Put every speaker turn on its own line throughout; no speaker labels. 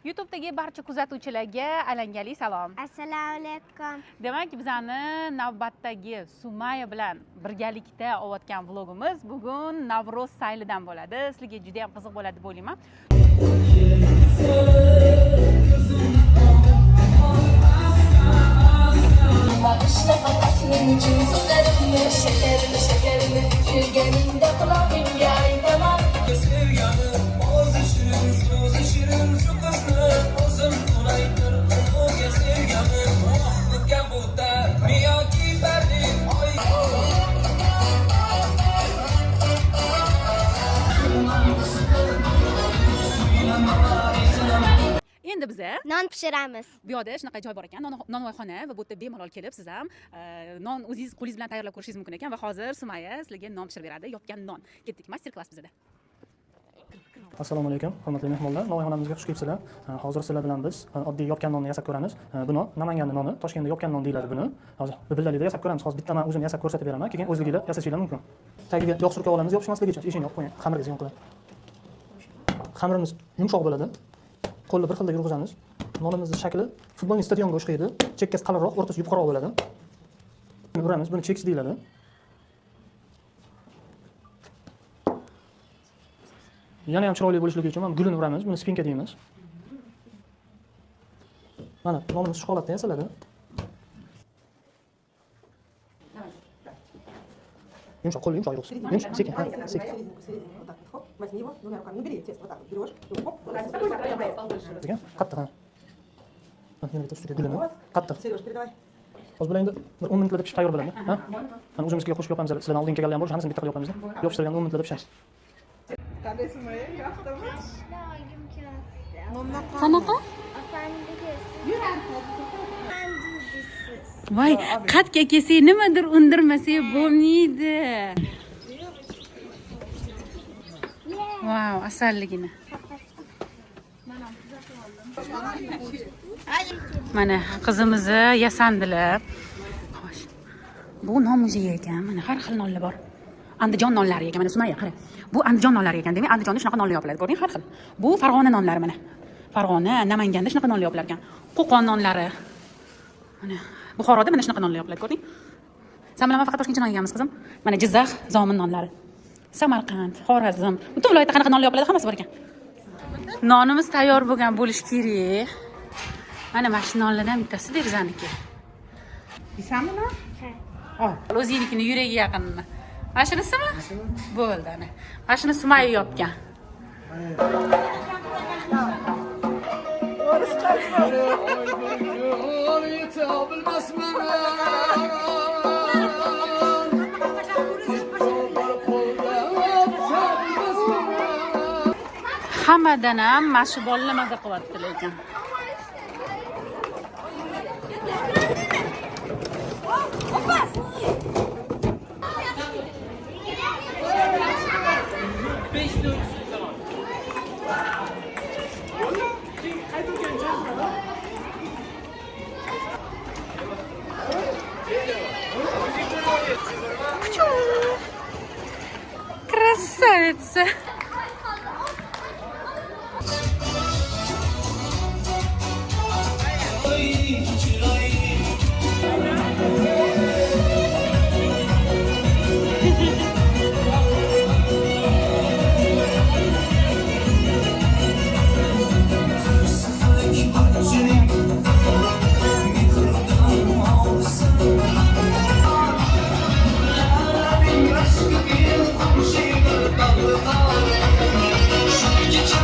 YouTube'dagi barcha kuzatuvchilarga alangali salom.
Assalomu alaykum.
Demak, bizani navbatdagi Sumaya bilan birgalikda olayotgan vlogimiz bugun Navro'z saylidan bo'ladi. Sizlarga juda ham qiziq bo'ladi deb o'ylayman. Endi biz
Non pishiramiz.
bu yerda shunaqa joy bor ekan, nonvoyxona va bu yerda bemalol kelib siz ham non o'zingiz qo'lingiz bilan tayyorlab ko'rishingiz mumkin ekan va hozir Sumaya sizlarga non pishirib beradi, yopgan non. Ketdik, master klass bizda.
Assalomu alaykum, hurmatli mehmonlar. Nonvoyxonamizga xush kelibsizlar. Hozir sizlar bilan biz oddiy yopgan nonni yasab ko'ramiz. Buni Namanganning noni, Toshkentda yopgan non deyiladi buni. Hozir bildalikda yasab ko'ramiz. Hozir bitta men o'zim yasab ko'rsatib beraman, keyin o'zingizlar yasashinglar mumkin. Tagiga yog' surkab olamiz, yopishmasligi uchun eshikni yopib qo'ying. Xamirga ziyon qiladi. Xamirimiz yumshoq bo'ladi. Qo'lni bir xilda yurg'izamiz. Nonimizning shakli futbolning stadionga o'xshaydi. Chekkasi qalinroq, o'rtasi yupqaroq bo'ladi. Buni uramiz, buni cheks deyiladi. Yana ham chiroyli bo'lishligi uchun ham gulini uramiz, buni spinka deymiz. Mana nonimiz shu holatda yasaladi. Yumshoq, qo'l yumshoq yurg'iz. Yumshoq, sekin, sekin.
Возьми его двумя руками, не бери тесто, вот так вот берешь, и оп,
Qattiq, ha. Yana bitta ustiga gulini. Qattiq.
Сереж, передавай.
Hozir bular endi bir 10 minutlarda pishib tayyor bo'ladi, ha? Mana o'zimizga qo'shib yopamiz. Sizlardan oldin kelganlar ham bor, hammasini bitta qilib yopamiz. Yopishtirgan 10 minutlarda pishamiz.
Qanaqa? Voy, qatga kelsa nimadir undirmasa bo'lmaydi. Wow, asalligini. Mana qizimizni yasandilar. Xo'sh. Bu non muzeyi ekan. Mana har xil nonlar bor. Andijon nonlari ekan. Mana Sumaya qara. Bu Andijon nonlari ekan. Demak, Andijonda shunaqa nonlar yopiladi. Ko'ring, har xil. Bu Farg'ona nonlari mana. Farg'ona, Namanganda shunaqa nonlar yopilar ekan. Qo'qon nonlari. Mana Buxoroda mana shunaqa nonlar yopiladi, ko'ring. Sen bilan faqat Toshkentcha non yeganmiz, qizim. Mana Jizzax, Zomin nonlari. Samarqand, Xorazm, butun viloyatda qanaqa nonlar yopiladi, hammasi bor ekan. Nonimiz tayyor bo'lgan bo'lishi kerak. Mana shu nonlardan bittasi derizaniki.
Bisammi non?
Ha.
O'zingiznikini yuragi yaqinmi? Mana shunisimi? Bo'ldi ana. Mana shuni Sumaya yopgan. Hammadan ham mashi bolalar maza qilyapti lekin. Красавица!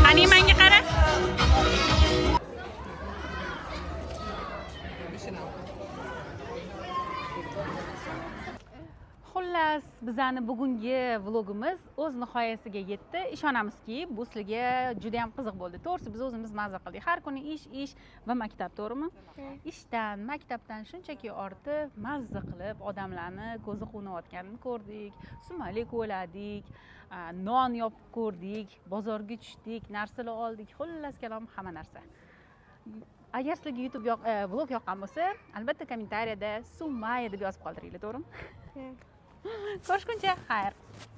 Animanga qara. Xullas, bizani bugungi vlogimiz o'z nihoyasiga yetdi. Ishonamizki, bu sizlarga juda ham qiziq bo'ldi. To'g'risi, biz o'zimiz mazza qildik. Har kuni ish va maktab, to'g'rimi? Ishdan, maktabdan shunchaki ortib, mazza qilib, odamlarni ko'zi quvnayotganini ko'rdik. Sumalak o'ladik, non yopib ko'rdik, bozorga tushdik, narsalar oldik. Xullas kalom hamma narsa. Agar sizlarga YouTube vlog yoqqan bo'lsa, albatta kommentariyada Sumaya deb yozib qoldiringlar, to'g'rimi? Ko'rishguncha xayr.